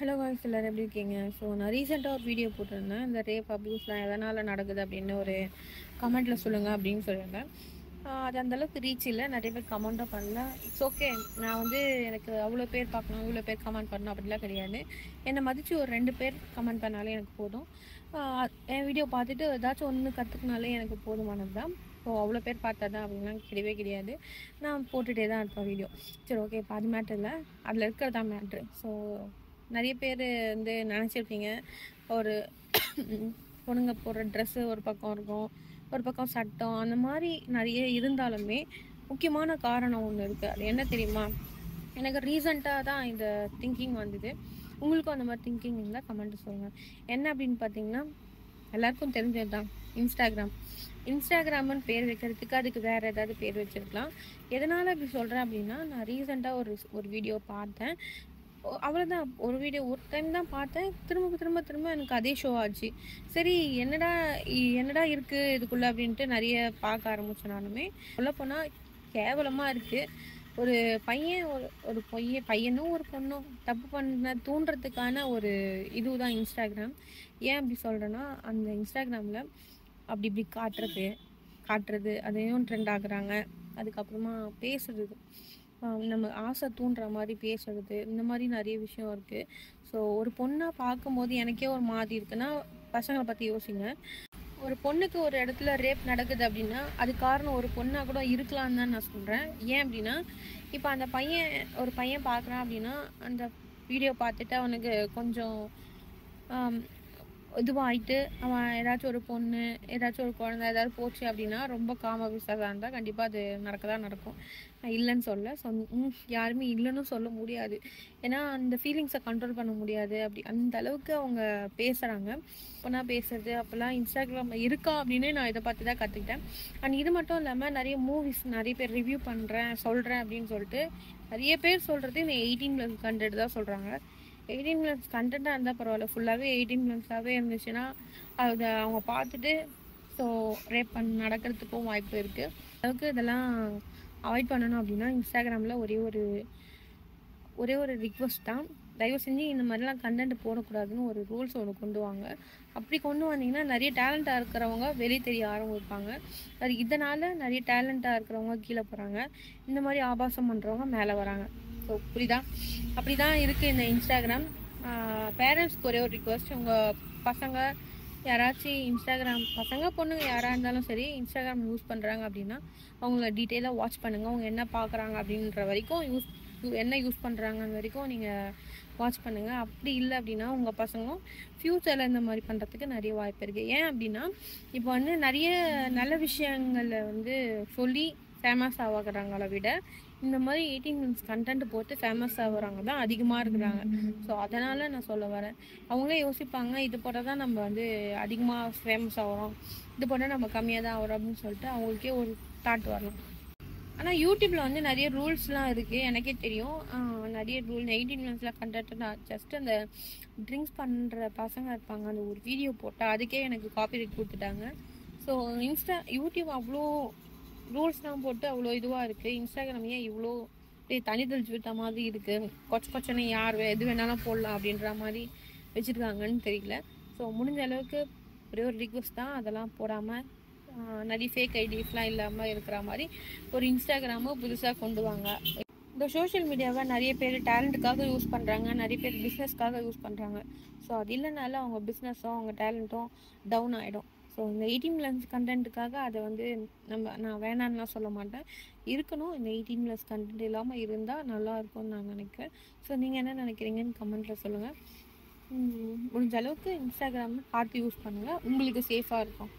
Hello guys, எல்லாரும் எப்படி இருக்கீங்க? ஸோ நான் ரீசெண்டாக ஒரு வீடியோ போட்டிருந்தேன். இந்த ரேப் அப்யூஸ்லாம் எதனால் நடக்குது அப்படின்னு ஒரு கமெண்ட்டில் சொல்லுங்கள் அப்படின்னு சொல்லியிருந்தேன். அது அந்தளவுக்கு ரீச் இல்லை, நிறைய பேர் கமெண்ட்டும் பண்ணல. It's okay. நான் வந்து எனக்கு அவ்வளோ பேர் பார்க்கணும், இவ்வளோ பேர் கமெண்ட் பண்ணணும் அப்படிலாம் கிடையாது. என்னை மதித்து ஒரு 2 பேர் கமெண்ட் பண்ணாலே எனக்கு போதும். என் வீடியோ பார்த்துட்டு ஏதாச்சும் ஒன்று கற்றுக்கினாலே எனக்கு போதுமானது தான். ஸோ அவ்வளோ பேர் பார்த்தா தான் அப்படின்லாம் கிடையவே கிடையாது. நான் போட்டுகிட்டே தான் இருப்பேன் வீடியோ. சரி, ஓகே. இப்போ அது மேட்ரு இல்லை, அதில் இருக்கிறது தான் மேட்ரு. ஸோ நிறைய பேர் வந்து நினச்சிருப்பீங்க, ஒரு பொண்ணுங்க போடுற ட்ரெஸ்ஸு ஒரு பக்கம் இருக்கும், ஒரு பக்கம் சட்டம், அந்த மாதிரி நிறைய இருந்தாலுமே முக்கியமான காரணம் ஒன்று இருக்குது. அது என்ன தெரியுமா? எனக்கு ரீசண்டாக தான் இந்த திங்கிங் வந்தது. உங்களுக்கும் அந்த மாதிரி திங்கிங் இருந்தால் கமெண்ட் சொல்லுங்கள். என்ன அப்படின்னு பார்த்தீங்கன்னா, எல்லாருக்கும் தெரிஞ்சது தான் இன்ஸ்டாகிராம்னு பேர் வைக்கிறதுக்கு அதுக்கு வேறு ஏதாவது பேர் வச்சுருக்கலாம். எதனால் இப்படி சொல்கிறேன் அப்படின்னா, நான் ரீசெண்டாக ஒரு வீடியோ பார்த்தேன். அவ்வளோதான். ஒரு வீடியோ ஒரு டைம் தான் பார்த்தேன். திரும்ப திரும்ப திரும்ப எனக்கு அதே ஷோ ஆச்சு. சரி, என்னடா இருக்குது இதுக்குள்ளே அப்படின்ட்டு நிறைய பார்க்க ஆரம்பித்தேன். நானுமே சொல்லப்போனால் கேவலமாக இருக்குது. ஒரு பையன் ஒரு பையனும் ஒரு பொண்ணும் தப்பு பண்ண தூண்டுறதுக்கான ஒரு இதுதான் இன்ஸ்டாகிராம். ஏன் அப்படி சொல்கிறேன்னா, அந்த இன்ஸ்டாகிராமில் அப்படி இப்படி காட்டுறது அதையும் ட்ரெண்ட் ஆகுறாங்க. அதுக்கப்புறமா பேசுறது, நம்ம ஆசை தூண்டுற மாதிரி பேசுறது, இந்த மாதிரி நிறைய விஷயம் இருக்குது. ஸோ ஒரு பொண்ணாக பார்க்கும்போது எனக்கே ஒரு மாதிரி இருக்குன்னா, பசங்களை பற்றி யோசிங்க. ஒரு பொண்ணுக்கு ஒரு இடத்துல ரேப் நடக்குது அப்படின்னா, அது காரணம் ஒரு பொண்ணாக கூட இருக்கலான்னு தான் நான் சொல்கிறேன். ஏன் அப்படின்னா, இப்போ அந்த ஒரு பையன் பார்க்குறான் அப்படின்னா, அந்த வீடியோ பார்த்துட்டு அவனுக்கு கொஞ்சம் இதுவாகிட்டு அவன் ஏதாச்சும் ஒரு பொண்ணு, ஏதாச்சும் ஒரு குழந்தை ஏதாவது போச்சு அப்படின்னா, ரொம்ப காம விசாரா இருந்தால் கண்டிப்பாக அது நடக்கும். நான் இல்லைன்னு சொல்ல. யாருமே இல்லைன்னு சொல்ல முடியாது. ஏன்னா அந்த ஃபீலிங்ஸை கண்ட்ரோல் பண்ண முடியாது. அந்த அளவுக்கு அவங்க பேசுகிறாங்க. பொண்ணா பேசுறது அப்போல்லாம் இன்ஸ்டாகிராமில் இருக்கா அப்படின்னு நான் இதை பார்த்து தான் கற்றுக்கிட்டேன். அண்ட் இது மட்டும் இல்லாமல் நிறைய மூவிஸ் நிறைய பேர் ரிவ்யூ சொல்கிறேன் அப்படின்னு சொல்லிட்டு நிறைய பேர் சொல்கிறது இந்த 18+ கண்டென்ட் தான் சொல்கிறாங்க. 18+ கண்டென்ட்டாக இருந்தால் பரவாயில்ல, ஃபுல்லாகவே 18+ஆகவே இருந்துச்சுன்னா அதை அவங்க பார்த்துட்டு ஸோ ரேப் நடக்கிறதுக்கும் வாய்ப்பு இருக்குது. அளவுக்கு இதெல்லாம் அவாய்ட் பண்ணணும் அப்படின்னா, இன்ஸ்டாகிராமில் ஒரே ஒரு ரிக்வஸ்ட் தான். தயவு செஞ்சு இந்த மாதிரிலாம் கண்டென்ட் போடக்கூடாதுன்னு ஒரு ரூல்ஸ் ஒன்று கொண்டு வாங்க. அப்படி கொண்டு வந்தீங்கன்னா நிறைய டேலண்ட்டாக இருக்கிறவங்க வெளியே தெரிய ஆரம்பிப்பாங்க. இதனால் நிறைய டேலண்ட்டாக இருக்கிறவங்க கீழே போகிறாங்க, இந்த மாதிரி ஆபாசம் பண்ணுறவங்க மேலே வராங்க. ஸோ புரியுதா? அப்படி தான் இருக்குது இந்த இன்ஸ்டாகிராம். பேரண்ட்ஸ்க்கு ஒரே ஒரு ரிக்வஸ்ட், உங்கள் பசங்க யாராச்சும் இன்ஸ்டாகிராம், பசங்க பொண்ணுங்க யாராக இருந்தாலும் சரி, இன்ஸ்டாகிராம் யூஸ் பண்ணுறாங்க அப்படின்னா அவங்கள டீட்டெயிலாக வாட்ச் பண்ணுங்கள். அவங்க என்ன பார்க்குறாங்க அப்படின்ற வரைக்கும் என்ன யூஸ் பண்ணுறாங்கன்னு வரைக்கும் நீங்கள் வாட்ச் பண்ணுங்கள். அப்படி இல்லை அப்படின்னா உங்கள் பசங்களும் ஃப்யூச்சரில் இந்த மாதிரி பண்ணுறதுக்கு நிறைய வாய்ப்பு இருக்குது. ஏன் அப்படின்னா, இப்போ வந்து நிறைய நல்ல விஷயங்களை வந்து சொல்லி ஃபேமஸ் ஆகுறாங்கள விட இந்த மாதிரி 18+ கண்டென்ட் போட்டு ஃபேமஸ் ஆகுறவங்க தான் அதிகமாக இருக்கிறாங்க. ஸோ அதனால் நான் சொல்ல வரேன், அவங்களே யோசிப்பாங்க, இது போட்டால் தான் நம்ம வந்து அதிகமாக ஃபேமஸ் ஆகிறோம், இது போட்டால் நம்ம கம்மியாக தான் ஆகிறோம் அப்படின்னு சொல்லிட்டு அவங்களுக்கே ஒரு தாட் வரலாம். ஆனால் யூடியூப்பில் வந்து நிறைய ரூல்ஸ்லாம் இருக்குது, எனக்கே தெரியும். நிறைய ரூல் 18+ கண்டென்ட் நான் ஜஸ்ட் அந்த ட்ரிங்க்ஸ் பண்ணுற பசங்க இருப்பாங்க, அந்த ஒரு வீடியோ போட்டால் அதுக்கே எனக்கு காப்பிரைட் கொடுத்துட்டாங்க. ஸோ யூடியூப் அவ்வளோ ரூல்ஸ்லாம் போட்டு அவ்வளோ இதுவாக இருக்குது. இன்ஸ்டாகிராம் ஏன் இவ்வளோ தனி தெளிச்சு விட்ட மாதிரி இருக்குது, கொச்சனை யார் எது வேணாலும் போடலாம் அப்படின்ற மாதிரி வச்சுருக்காங்கன்னு தெரியல. ஸோ முடிஞ்ச அளவுக்கு ஒரே ஒரு ரிக்வஸ்ட் தான், அதெல்லாம் போடாமல் நிறைய ஃபேக் ஐடிஸ்லாம் இல்லாமல் இருக்கிற மாதிரி ஒரு இன்ஸ்டாகிராமை புதுசாக கொண்டு வாங்க. இந்த சோஷியல் மீடியாவை நிறைய பேர் டேலண்ட்டுக்காக யூஸ் பண்ணுறாங்க, நிறைய பேர் பிஸ்னஸ்க்காக யூஸ் பண்ணுறாங்க. ஸோ அது இல்லைனால அவங்க பிஸ்னஸும் அவங்க டேலண்ட்டும் டவுன் ஆகிடும். ஸோ இந்த 18+ கண்டென்ட்டுக்காக அதை வந்து நான் வேணான்னுலாம் சொல்ல மாட்டேன், இருக்கணும். இந்த 18+ கண்டென்ட் இல்லாமல் இருந்தால் நல்லா இருக்கும்னு நான் நினைக்கிறேன். ஸோ நீங்கள் என்ன நினைக்கிறீங்கன்னு கமெண்ட்டில் சொல்லுங்கள். முடிஞ்ச அளவுக்கு இன்ஸ்டாகிராம் பார்த்து யூஸ் பண்ணுங்கள், உங்களுக்கு சேஃபாக இருக்கும்.